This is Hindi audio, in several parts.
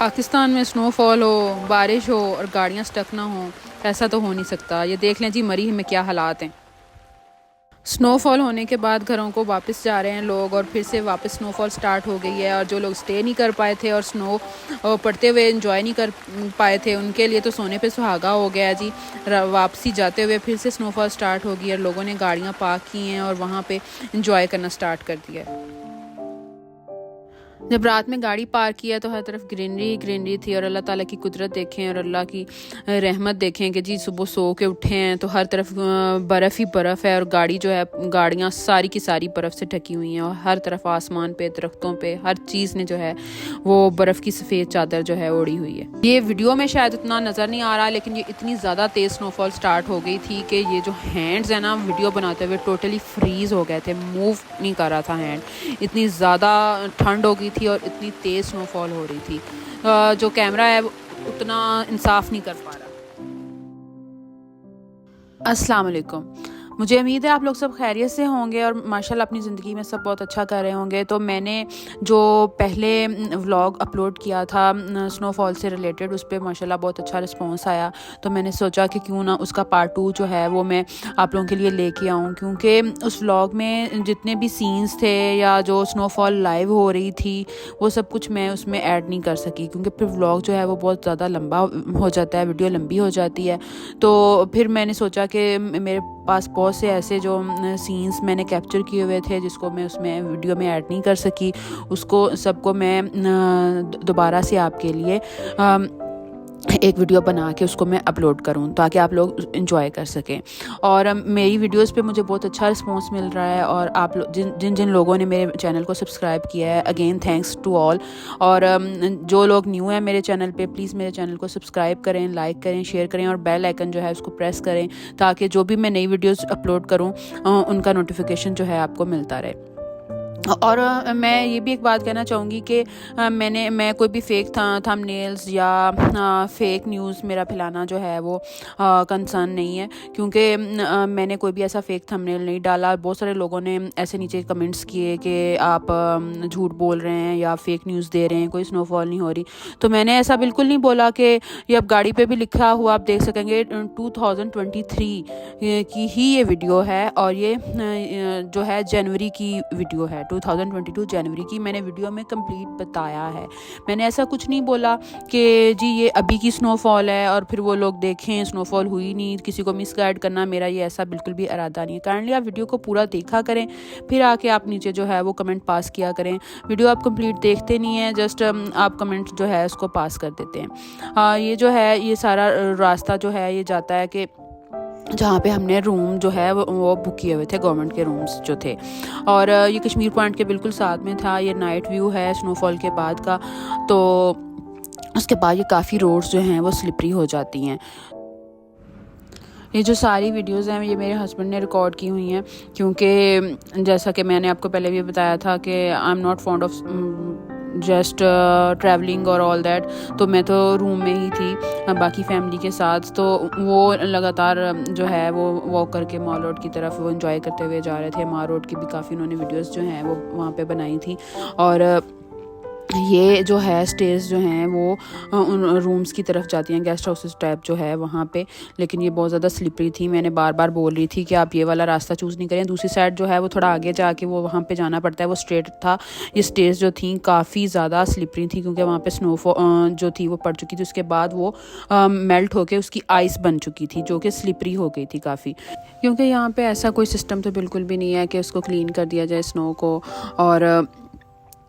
पाकिस्तान में स्नोफॉल हो, बारिश हो और गाड़ियाँ स्टक ना हो, ऐसा तो हो नहीं सकता। ये देख लें जी मरी में क्या हालात हैं। स्नोफॉल होने के बाद घरों को वापस जा रहे हैं लोग और फिर से वापस स्नोफॉल स्टार्ट हो गई है। और जो लोग स्टे नहीं कर पाए थे और स्नो पड़ते हुए एंजॉय नहीं कर पाए थे, उनके लिए तो सोने पे सुहागा हो गया जी। वापसी जाते हुए फिर से स्नोफॉल स्टार्ट हो गई और लोगों ने गाड़ियाँ पार्क की हैं और वहाँ पे एंजॉय करना स्टार्ट कर दिया है। जब रात में गाड़ी पार्क किया तो हर तरफ ग्रीनरी ही ग्रीनरी थी और अल्लाह ताला की कुदरत देखें और अल्लाह की रहमत देखें कि जी सुबह सो के उठे हैं तो हर तरफ बर्फ़ ही बर्फ़ है और गाड़ी जो है गाड़ियाँ सारी की सारी बर्फ़ से ढकी हुई हैं और हर तरफ आसमान पे दरख्तों पे हर चीज़ ने जो है वो बर्फ़ की सफ़ेद चादर जो है ओढ़ी हुई है। ये वीडियो में शायद उतना नज़र नहीं आ रहा, लेकिन ये इतनी ज़्यादा तेज़ स्नोफॉल स्टार्ट हो गई थी कि ये जो हैंड्स है ना वीडियो बनाते हुए टोटली फ्रीज़ हो गए थे, मूव नहीं कर रहा था हैंड। इतनी ज़्यादा ठंड हो गई थी और इतनी तेज़ स्नोफॉल हो रही थी। जो कैमरा है उतना इंसाफ नहीं कर पा रहा। अस्सलाम वालेकुम। मुझे उम्मीद है आप लोग सब खैरियत से होंगे और माशाल्लाह अपनी ज़िंदगी में सब बहुत अच्छा कर रहे होंगे। तो मैंने जो पहले व्लॉग अपलोड किया था स्नोफॉल से रिलेटेड, उस पर माशाल्लाह बहुत अच्छा रिस्पांस आया। तो मैंने सोचा कि क्यों ना उसका पार्ट 2 जो है वो मैं आप लोगों के लिए लेके आऊँ, क्योंकि उस व्लॉग में जितने भी सीन्स थे या जो स्नोफॉल लाइव हो रही थी वो सब कुछ मैं उसमें ऐड नहीं कर सकी, क्योंकि फिर व्लॉग जो है वो बहुत ज़्यादा लंबा हो जाता है, वीडियो लंबी हो जाती है। तो फिर मैंने सोचा कि मेरे पास बहुत से ऐसे जो सीन्स मैंने कैप्चर किए हुए थे जिसको मैं उसमें वीडियो में ऐड नहीं कर सकी, उसको सबको मैं दोबारा से आपके लिए एक वीडियो बना के उसको मैं अपलोड करूं ताकि आप लोग इंजॉय कर सकें। और मेरी वीडियोस पे मुझे बहुत अच्छा रिस्पांस मिल रहा है और आप लोग जिन लोगों ने मेरे चैनल को सब्सक्राइब किया है, अगेन थैंक्स टू ऑल। और जो लोग न्यू हैं मेरे चैनल पे, प्लीज़ मेरे चैनल को सब्सक्राइब करें, लाइक करें, शेयर करें और बेल आइकन जो है उसको प्रेस करें ताकि जो भी मैं नई वीडियोज़ अपलोड करूँ उनका नोटिफिकेशन जो है आपको मिलता रहे। और मैं ये भी एक बात कहना चाहूँगी कि मैं कोई भी फेक थंबनेल्स या फेक न्यूज़ मेरा फैलाना जो है वो कंसर्न नहीं है, क्योंकि मैंने कोई भी ऐसा फेक थंबनेल नहीं डाला। बहुत सारे लोगों ने ऐसे नीचे कमेंट्स किए कि आप झूठ बोल रहे हैं या फेक न्यूज़ दे रहे हैं, कोई स्नोफॉल नहीं हो रही। तो मैंने ऐसा बिल्कुल नहीं बोला कि ये अब गाड़ी पे भी लिखा हुआ आप देख सकेंगे 2023 की ही ये वीडियो है और ये जो है जनवरी की वीडियो है, 2022 जनवरी की मैंने वीडियो में कंप्लीट बताया है। मैंने ऐसा कुछ नहीं बोला कि जी ये अभी की स्नोफॉल है और फिर वो लोग देखें स्नोफॉल हुई नहीं, किसी को मिसगाइड करना मेरा ये ऐसा बिल्कुल भी इरादा नहीं है। काइंडली आप वीडियो को पूरा देखा करें, फिर आके आप नीचे जो है वो कमेंट पास किया करें। वीडियो आप कंप्लीट देखते नहीं हैं, जस्ट आप कमेंट जो है उसको पास कर देते हैं। ये जो है ये सारा रास्ता जो है ये जाता है कि जहाँ पे हमने रूम जो है वो बुक किए हुए थे, गवर्नमेंट के रूम्स जो थे। और ये कश्मीर पॉइंट के बिल्कुल साथ में था। ये नाइट व्यू है स्नोफॉल के बाद का। तो उसके बाद ये काफ़ी रोड्स जो हैं वो स्लिपरी हो जाती हैं। ये जो सारी वीडियोस हैं ये मेरे हस्बैंड ने रिकॉर्ड की हुई हैं, क्योंकि जैसा कि मैंने आपको पहले भी बताया था कि I am not fond of just travelling और ऑल दैट। तो मैं तो रूम में ही थी बाकी फैमिली के साथ। तो वो लगातार जो है वो वॉक करके मॉल रोड की तरफ वो एंजॉय करते हुए जा रहे थे। मॉल रोड की भी काफ़ी उन्होंने वीडियोस जो हैं वो वहाँ पे बनाई थी। और ये जो है स्टेज जो हैं वो उन रूम्स की तरफ जाती हैं, गेस्ट हाउसेस टाइप जो है वहाँ पे। लेकिन ये बहुत ज़्यादा स्लिपरी थी। मैंने बार बार बोल रही थी कि आप ये वाला रास्ता चूज़ नहीं करें। दूसरी साइड जो है वो थोड़ा आगे जाके वो वहाँ पे जाना पड़ता है, वो स्ट्रेट था। ये स्टेज जो थी काफ़ी ज़्यादा स्लिपरी थी, क्योंकि वहाँ पे स्नोफॉल जो थी वो पड़ चुकी थी। उसके बाद वो मेल्ट होके उसकी आइस बन चुकी थी जो कि स्लिपरी हो गई थी काफ़ी। क्योंकि यहाँ पे ऐसा कोई सिस्टम तो बिल्कुल भी नहीं है कि उसको क्लीन कर दिया जाए स्नो को। और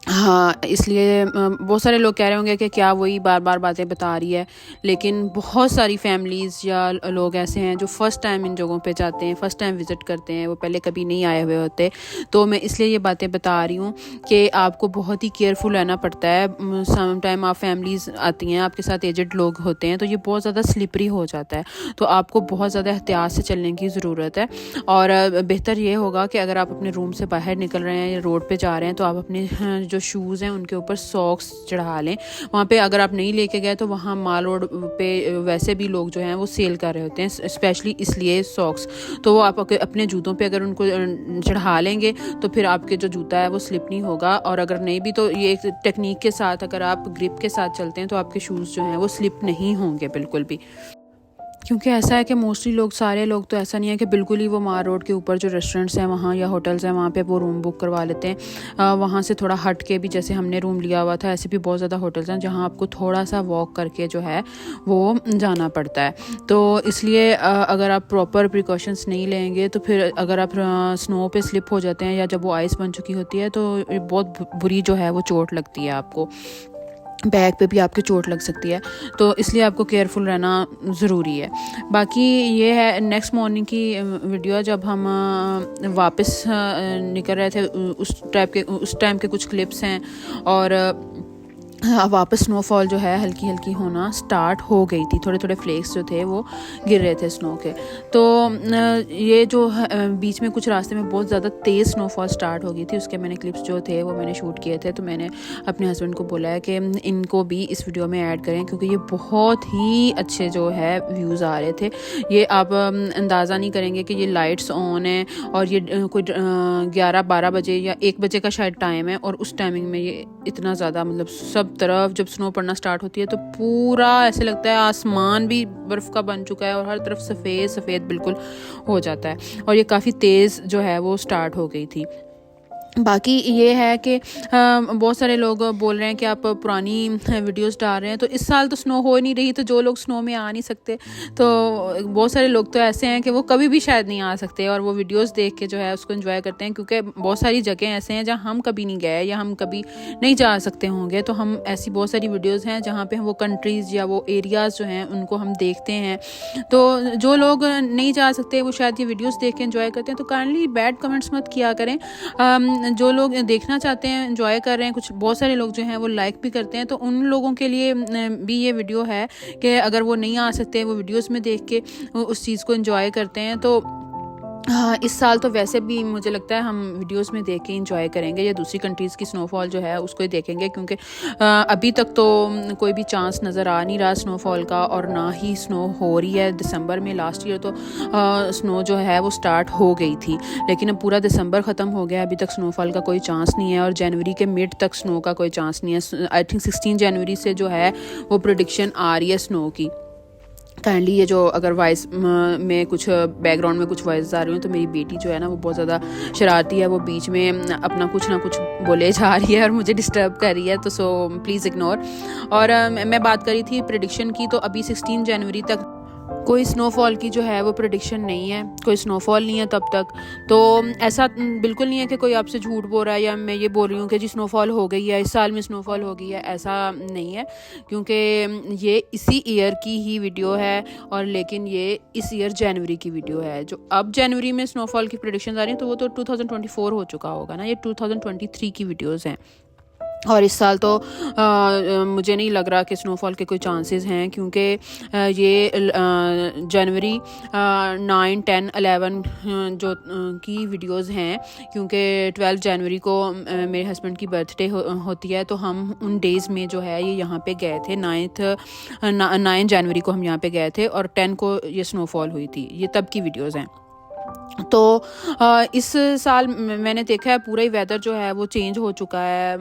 हाँ, इसलिए बहुत सारे लोग कह रहे होंगे कि क्या वही बार बार बातें बता रही है, लेकिन बहुत सारी फैमिलीज़ या लोग ऐसे हैं जो फ़र्स्ट टाइम इन जगहों पे जाते हैं, फ़र्स्ट टाइम विज़िट करते हैं, वो पहले कभी नहीं आए हुए होते। तो मैं इसलिए ये बातें बता रही हूँ कि आपको बहुत ही केयरफुल रहना पड़ता है। सम टाइम आप फैमिलीज़ आती हैं, आपके साथ एजड लोग होते हैं, तो ये बहुत ज़्यादा स्लिपरी हो जाता है। तो आपको बहुत ज़्यादा एहतियात से चलने की ज़रूरत है। और बेहतर ये होगा कि अगर आप अपने रूम से बाहर निकल रहे हैं या रोड पर जा रहे हैं तो आप अपने जो शूज़ हैं उनके ऊपर सॉक्स चढ़ा लें। वहाँ पे अगर आप नहीं लेके गए तो वहाँ माल रोड पे वैसे भी लोग जो हैं वो सेल कर रहे होते हैं स्पेशली इसलिए सॉक्स, तो वो आप अपने जूतों पे अगर उनको चढ़ा लेंगे तो फिर आपके जो जूता है वो स्लिप नहीं होगा। और अगर नहीं भी तो ये एक टेक्निक के साथ अगर आप ग्रिप के साथ चलते हैं तो आपके शूज़ जो हैं वो स्लिप नहीं होंगे बिल्कुल भी। क्योंकि ऐसा है कि मोस्टली लोग, सारे लोग तो ऐसा नहीं है कि बिल्कुल ही वो मार रोड के ऊपर जो रेस्टोरेंट्स हैं वहाँ या होटल्स हैं वहाँ पे वो रूम बुक करवा लेते हैं। वहाँ से थोड़ा हट के भी जैसे हमने रूम लिया हुआ था, ऐसे भी बहुत ज़्यादा होटल्स हैं जहाँ आपको थोड़ा सा वॉक करके जो है वो जाना पड़ता है। तो इसलिए अगर आप प्रॉपर प्रिकॉशंस नहीं लेंगे तो फिर अगर आप स्नो पे स्लिप हो जाते हैं या जब वो आइस बन चुकी होती है तो बहुत बुरी जो है वो चोट लगती है, आपको बैक पे भी आपके चोट लग सकती है। तो इसलिए आपको केयरफुल रहना ज़रूरी है। बाकी ये है नेक्स्ट मॉर्निंग की वीडियो, जब हम वापस निकल रहे थे उस टाइम के कुछ क्लिप्स हैं। और वापस स्नोफॉल जो है हल्की हल्की होना स्टार्ट हो गई थी, थोड़े थोड़े फ्लेक्स जो थे वो गिर रहे थे स्नो के। तो ये जो बीच में कुछ रास्ते में बहुत ज़्यादा तेज़ स्नोफॉल स्टार्ट हो गई थी, उसके मैंने क्लिप्स जो थे वो मैंने शूट किए थे। तो मैंने अपने हस्बैंड को बोला है कि इनको भी इस वीडियो में ऐड करें क्योंकि ये बहुत ही अच्छे जो है व्यूज़ आ रहे थे। ये आप अंदाज़ा नहीं करेंगे कि ये लाइट्स ऑन है और ये कोई 11-12 बजे या 1 बजे का शायद टाइम है, और उस टाइमिंग में ये इतना ज़्यादा मतलब सब तरफ जब स्नो पड़ना स्टार्ट होती है तो पूरा ऐसे लगता है आसमान भी बर्फ़ का बन चुका है और हर तरफ सफ़ेद सफ़ेद बिल्कुल हो जाता है। और ये काफ़ी तेज़ जो है वो स्टार्ट हो गई थी। बाकी ये है कि बहुत सारे लोग बोल रहे हैं कि आप पुरानी वीडियोस डाल रहे हैं, तो इस साल तो स्नो हो नहीं रही, तो जो लोग स्नो में आ नहीं सकते, तो बहुत सारे लोग तो ऐसे हैं कि वो कभी भी शायद नहीं आ सकते और वो वीडियोस देख के जो है उसको एंजॉय करते हैं। क्योंकि बहुत सारी जगह ऐसे हैं जहाँ हम कभी नहीं गए या हम कभी नहीं जा सकते होंगे, तो हम ऐसी बहुत सारी वीडियोज़ हैं जहाँ पर वो कंट्रीज़ या वो एरियाज़ जो हैं उनको हम देखते हैं। तो जो लोग नहीं जा सकते वो शायद ये वीडियोज़ देख के एंजॉय करते हैं, तो काइंडली बैड कमेंट्स मत किया करें। जो लोग देखना चाहते हैं, एंजॉय कर रहे हैं, कुछ बहुत सारे लोग जो हैं वो लाइक भी करते हैं, तो उन लोगों के लिए भी ये वीडियो है कि अगर वो नहीं आ सकते, वो वीडियोस में देख के उस चीज़ को एंजॉय करते हैं। तो हाँ, इस साल तो वैसे भी मुझे लगता है हम वीडियोस में देख के इंजॉय करेंगे या दूसरी कंट्रीज़ की स्नोफॉल जो है उसको ही देखेंगे, क्योंकि अभी तक तो कोई भी चांस नज़र आ नहीं रहा स्नोफॉल का, और ना ही स्नो हो रही है। दिसंबर में लास्ट ईयर तो स्नो जो है वो स्टार्ट हो गई थी, लेकिन अब पूरा दिसंबर ख़त्म हो गया, अभी तक स्नोफॉल का कोई चांस नहीं है और जनवरी के मिड तक स्नो का कोई चांस नहीं है। आई थिंक 16 जनवरी से जो है वो प्रेडिक्शन आ रही है स्नो की। काइंडली ये जो अगर वॉइस में कुछ बैकग्राउंड में कुछ वॉइस आ रही हो तो मेरी बेटी जो है ना वो बहुत ज़्यादा शरारती है, वो बीच में अपना कुछ ना कुछ बोले जा रही है और मुझे डिस्टर्ब कर रही है, तो सो प्लीज़ इग्नोर। और मैं बात करी थी प्रेडिक्शन की, तो अभी 16 जनवरी तक कोई स्नोफॉल की जो है वो प्रेडिक्शन नहीं है, कोई स्नोफॉल नहीं है तब तक। तो ऐसा बिल्कुल नहीं है कि कोई आपसे झूठ बोल रहा है या मैं ये बोल रही हूँ कि जी स्नोफॉल हो गई है, इस साल में स्नोफॉल हो गई है, ऐसा नहीं है। क्योंकि ये इसी ईयर की ही वीडियो है, और लेकिन ये इस ईयर जनवरी की वीडियो है। जो अब जनवरी में स्नोफॉल की प्रेडिक्शन आ रही है तो वो तो 2024 हो चुका होगा ना, ये 2023 की वीडियोज़ हैं। और इस साल तो मुझे नहीं लग रहा कि स्नोफॉल के कोई चांसेस हैं, क्योंकि ये जनवरी 9, 10, 11 जो की वीडियोस हैं, क्योंकि 12 जनवरी को मेरे हस्बैंड की बर्थडे होती है, तो हम उन डेज़ में जो है ये यहाँ पे गए थे। 9 जनवरी को हम यहाँ पे गए थे और 10 को ये स्नोफॉल हुई थी, ये तब की वीडियोज़ हैं। तो इस साल मैंने देखा है पूरा ही वेदर जो है वो चेंज हो चुका है।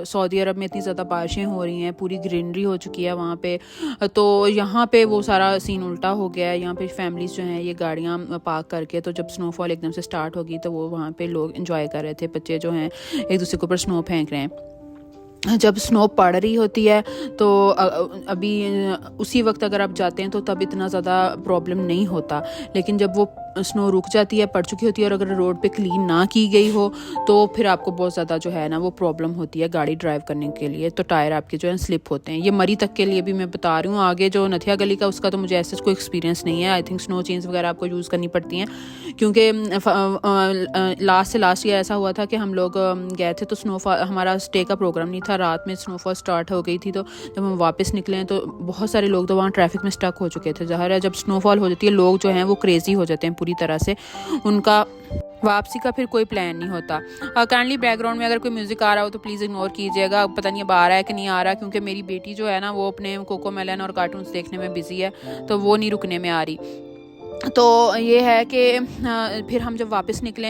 सऊदी अरब में इतनी ज़्यादा बारिशें हो रही हैं, पूरी ग्रीनरी हो चुकी है वहाँ पे, तो यहाँ पे वो सारा सीन उल्टा हो गया है। यहाँ पे फैमिलीज़ जो हैं ये गाड़ियाँ पार्क करके, तो जब स्नोफॉल एकदम से स्टार्ट होगी तो वो वहाँ पे लोग एंजॉय कर रहे थे, बच्चे जो हैं एक दूसरे के ऊपर स्नो फेंक रहे हैं। जब स्नो पड़ रही होती है तो अभी उसी वक्त अगर आप जाते हैं तो तब इतना ज़्यादा प्रॉब्लम नहीं होता, लेकिन जब वो स्नो रुक जाती है, पड़ चुकी होती है, और अगर रोड पे क्लीन ना की गई हो तो फिर आपको बहुत ज़्यादा जो है ना वो प्रॉब्लम होती है गाड़ी ड्राइव करने के लिए। तो टायर आपके जो है स्लिप होते हैं। ये मरी तक के लिए भी मैं बता रही हूँ, आगे जो नथिया गली का उसका तो मुझे ऐसा कोई एक्सपीरियंस नहीं है। आई थिंक स्नो चेन्स वगैरह आपको यूज़ करनी पड़ती हैं, क्योंकि लास्ट से लास्ट ईयर ऐसा हुआ था कि हम लोग गए थे तो स्नोफॉल, हमारा स्टे का प्रोग्राम नहीं था, रात में स्नोफॉल स्टार्ट हो गई थी, तो जब हम वापस निकले हैं तो बहुत सारे लोग तो वहाँ ट्रैफिक में स्टक हो चुके थे। ज़ाहिर है जब स्नोफॉल हो जाती है लोग जो हैं वो क्रेज़ी हो जाते हैं पूरी तरह से, उनका वापसी का फिर कोई प्लान नहीं होता। काइंडली बैकग्राउंड में अगर कोई म्यूज़िक आ रहा हो तो प्लीज़ इग्नोर कीजिएगा, पता नहीं अब आ रहा है कि नहीं आ रहा, क्योंकि मेरी बेटी जो है ना वो अपने कोकोमेलन और कार्टून्स देखने में बिज़ी है, तो वो नहीं रुकने में आ रही। तो ये है कि फिर हम जब वापस निकले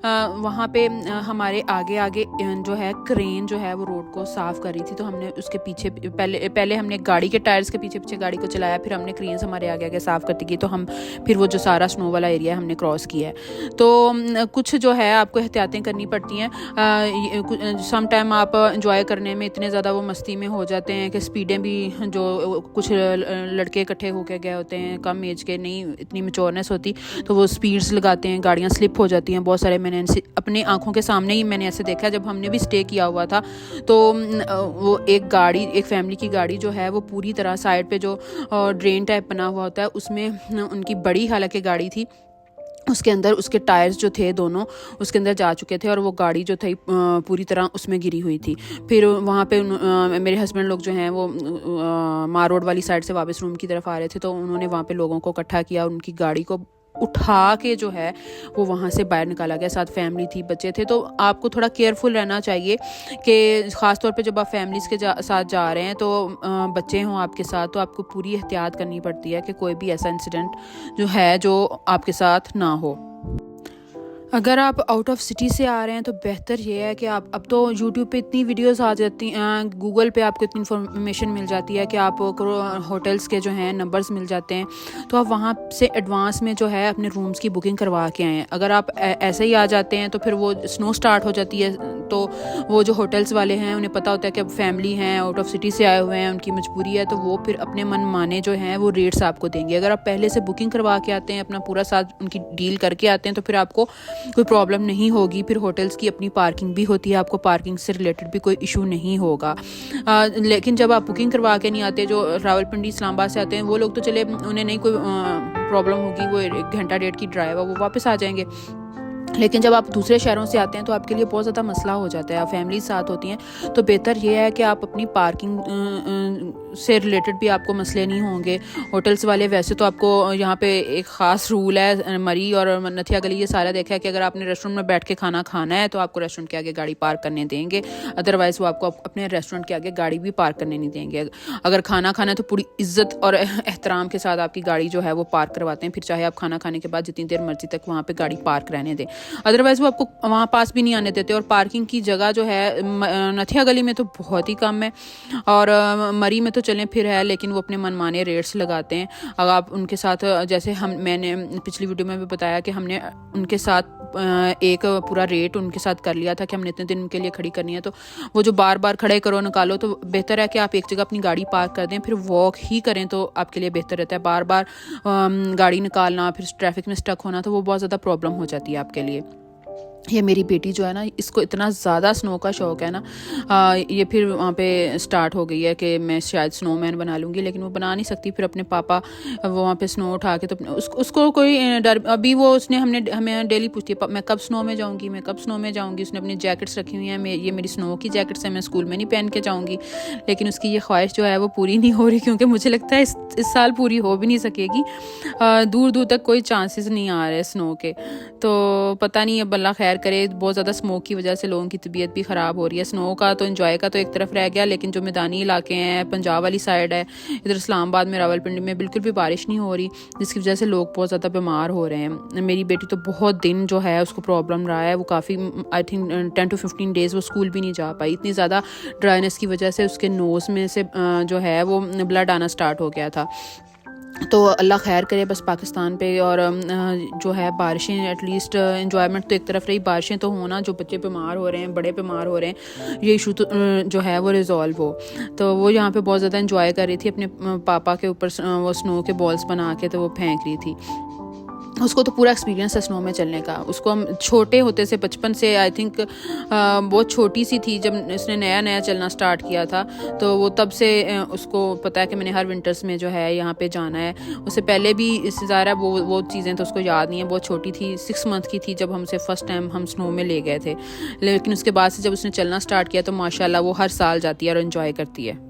वहाँ पे हमारे आगे आगे जो है क्रेन जो है वो रोड को साफ़ कर रही थी, तो हमने उसके पीछे पहले हमने गाड़ी के टायर्स के पीछे पीछे गाड़ी को चलाया, फिर हमने क्रेन्स हमारे आगे आगे साफ़ करती की, तो हम फिर वो जो सारा स्नो वाला एरिया है हमने क्रॉस किया है। तो कुछ जो है आपको एहतियातें करनी पड़ती हैं। सम टाइम आप इंजॉय करने में इतने ज़्यादा वो मस्ती में हो जाते हैं कि स्पीडें भी, जो कुछ लड़के इकट्ठे होकर गए होते हैं कम एज के, नहीं इतनी मैच्योरनेस होती, तो वो स्पीड्स लगाते हैं, गाड़ियाँ स्लिप हो जाती हैं बहुत सारे। मैंने अपनी आंखों के सामने ही मैंने ऐसे देखा जब हमने भी स्टे किया हुआ था। तो वो एक फैमिली की गाड़ी जो है वो पूरी तरह साइड पे जो ड्रेन टाइप बना हुआ होता है उसमें उनकी बड़ी हालांकि गाड़ी थी, उसके अंदर उसके टायर्स जो थे दोनों उसके अंदर जा चुके थे और वो गाड़ी जो थी पूरी तरह उसमें गिरी हुई थी। फिर वहाँ पे मेरे हस्बैंड लोग जो हैं वो मार रोड वाली साइड से वापस रूम की तरफ आ रहे थे, तो उन्होंने वहाँ पे लोगों को इकट्ठा किया, उनकी गाड़ी को उठा के जो है वो वहाँ से बाहर निकाला गया। साथ फैमिली थी, बच्चे थे, तो आपको थोड़ा केयरफुल रहना चाहिए कि ख़ास तौर पे जब आप फैमिलीज़ के साथ जा रहे हैं तो बच्चे हों आपके साथ, तो आपको पूरी एहतियात करनी पड़ती है कि कोई भी ऐसा इंसिडेंट जो है जो आपके साथ ना हो। अगर आप आउट ऑफ सिटी से आ रहे हैं तो बेहतर ये है कि आप, अब तो यूट्यूब पे इतनी वीडियोस आ जाती हैं, गूगल पे आपको इतनी इन्फॉर्मेशन मिल जाती है कि आप होटल्स के जो हैं नंबर्स मिल जाते हैं, तो आप वहाँ से एडवांस में जो है अपने रूम्स की बुकिंग करवा के आएँ। अगर आप ऐसे ही आ जाते हैं तो फिर वो स्नो स्टार्ट हो जाती है, तो वो जो होटल्स वाले हैं उन्हें पता होता है कि अब फैमिली हैं, आउट ऑफ सिटी से आए हुए हैं, उनकी मजबूरी है, तो वो फिर अपने मन माने जो हैं वो रेट्स आपको देंगे। अगर आप पहले से बुकिंग करवा के आते हैं, अपना पूरा साथ उनकी डील करके आते हैं, तो फिर आपको कोई प्रॉब्लम नहीं होगी। फिर होटल्स की अपनी पार्किंग भी होती है, आपको पार्किंग से रिलेटेड भी कोई इशू नहीं होगा। लेकिन जब आप बुकिंग करवा के नहीं आते, जो रावलपिंडी इस्लामाबाद से आते हैं वो लोग तो चले, उन्हें नहीं कोई प्रॉब्लम होगी, वो 1 घंटा 1.5 की ड्राइव है, वो वापस आ जाएंगे। लेकिन जब आप दूसरे शहरों से आते हैं तो आपके लिए बहुत ज़्यादा मसला हो जाता है। आप फैमिली साथ होती हैं तो बेहतर ये है कि आप अपनी पार्किंग से रिलेटेड भी आपको मसले नहीं होंगे। होटल्स वाले वैसे तो आपको यहाँ पे एक ख़ास रूल है, मरी और नथिया गली ये सारा देखा है कि अगर आपने रेस्टोरेंट में बैठ के खाना खाना है तो आपको रेस्टोरेंट के आगे गाड़ी पार्क करने देंगे, अदरवाइज़ वो आपको अपने रेस्टोरेंट के आगे गाड़ी भी पार्क करने नहीं देंगे। अगर खाना खाना है तो पूरी इज्जत और एहतराम के साथ आपकी गाड़ी जो है वो पार्क करवाते हैं, फिर चाहे आप खाना खाने के बाद जितनी देर मर्जी तक वहाँ पर गाड़ी पार्क रहने दें, अदरवाइज़ वो आपको वहाँ पास भी नहीं आने देते। और पार्किंग की जगह जो है नथिया गली में तो बहुत ही कम है, और मरी में तो चलें फिर है, लेकिन वो अपने मनमाने रेट्स लगाते हैं। अगर आप उनके साथ, जैसे मैंने पिछली वीडियो में भी बताया कि हमने उनके साथ एक पूरा रेट उनके साथ कर लिया था कि हमने इतने दिन उनके लिए खड़ी करनी है, तो वो जो बार बार खड़े करो निकालो, तो बेहतर है कि आप एक जगह अपनी गाड़ी पार्क कर दें, फिर वॉक ही करें तो आपके लिए बेहतर रहता है। बार बार गाड़ी निकालना, फिर ट्रैफिक में स्टक होना, तो वो बहुत ज़्यादा प्रॉब्लम हो जाती है आपके लिए। ये मेरी बेटी जो है ना, इसको इतना ज़्यादा स्नो का शौक़ है ना, ये फिर वहाँ पे स्टार्ट हो गई है कि मैं शायद स्नोमैन बना लूँगी, लेकिन वो बना नहीं सकती। फिर अपने पापा वहाँ पे स्नो उठा के, तो उसको कोई डर, अभी वो उसने हमें डेली पूछती है मैं कब स्नो में जाऊँगी, मैं कब स्नो में जाऊँगी। उसने अपनी जैकेट्स रखी हुई हैं, ये मेरी स्नो की जैकेट्स हैं, मैं स्कूल में नहीं पहन के जाऊँगी। लेकिन उसकी ये ख्वाहिश जो है वो पूरी नहीं हो रही, क्योंकि मुझे लगता है इस साल पूरी हो भी नहीं सकेगी। दूर दूर तक कोई चांसेस नहीं आ रहे स्नो के, तो पता नहीं अब अल्लाह खैर करे। बहुत ज़्यादा स्मोक की वजह से लोगों की तबीयत भी ख़राब हो रही है। स्नो का तो एंजॉय का तो एक तरफ रह गया, लेकिन जो मैदानी इलाके हैं, पंजाब वाली साइड है, इधर इस्लामाबाद में रावलपिंडी में बिल्कुल भी बारिश नहीं हो रही, जिसकी वजह से लोग बहुत ज़्यादा बीमार हो रहे हैं। मेरी बेटी तो बहुत दिन जो है उसको प्रॉब्लम रहा है, वो काफ़ी आई थिंक 10 to 15 डेज़ वो स्कूल भी नहीं जा पाई। इतनी ज़्यादा ड्राइनेस की वजह से उसके नोज़ में से जो है वो ब्लड आना स्टार्ट हो गया था। तो अल्लाह खैर करे बस पाकिस्तान पे। और जो है बारिशें, एटलीस्ट एंजॉयमेंट तो एक तरफ रही, बारिशें तो होना, जो बच्चे बीमार हो रहे हैं, बड़े बीमार हो रहे हैं, ये इशू तो जो है वो रिजॉल्व हो। तो वो यहाँ पे बहुत ज़्यादा एंजॉय कर रही थी, अपने पापा के ऊपर वो स्नो के बॉल्स बना के तो वो फेंक रही थी। उसको तो पूरा एक्सपीरियंस है स्नो में चलने का। उसको हम छोटे होते से, बचपन से, आई थिंक बहुत छोटी सी थी जब उसने नया नया चलना स्टार्ट किया था, तो वो तब से उसको पता है कि मैंने हर विंटर्स में जो है यहाँ पे जाना है। उससे पहले भी इससे ज़्यादा वो चीज़ें तो उसको याद नहीं है, बहुत छोटी थी, 6 मंथ की थी जब हमसे फ़र्स्ट टाइम हम स्नो में ले गए थे। लेकिन उसके बाद से जब उसने चलना स्टार्ट किया तो माशाल्लाह वो हर साल जाती है और इन्जॉय करती है।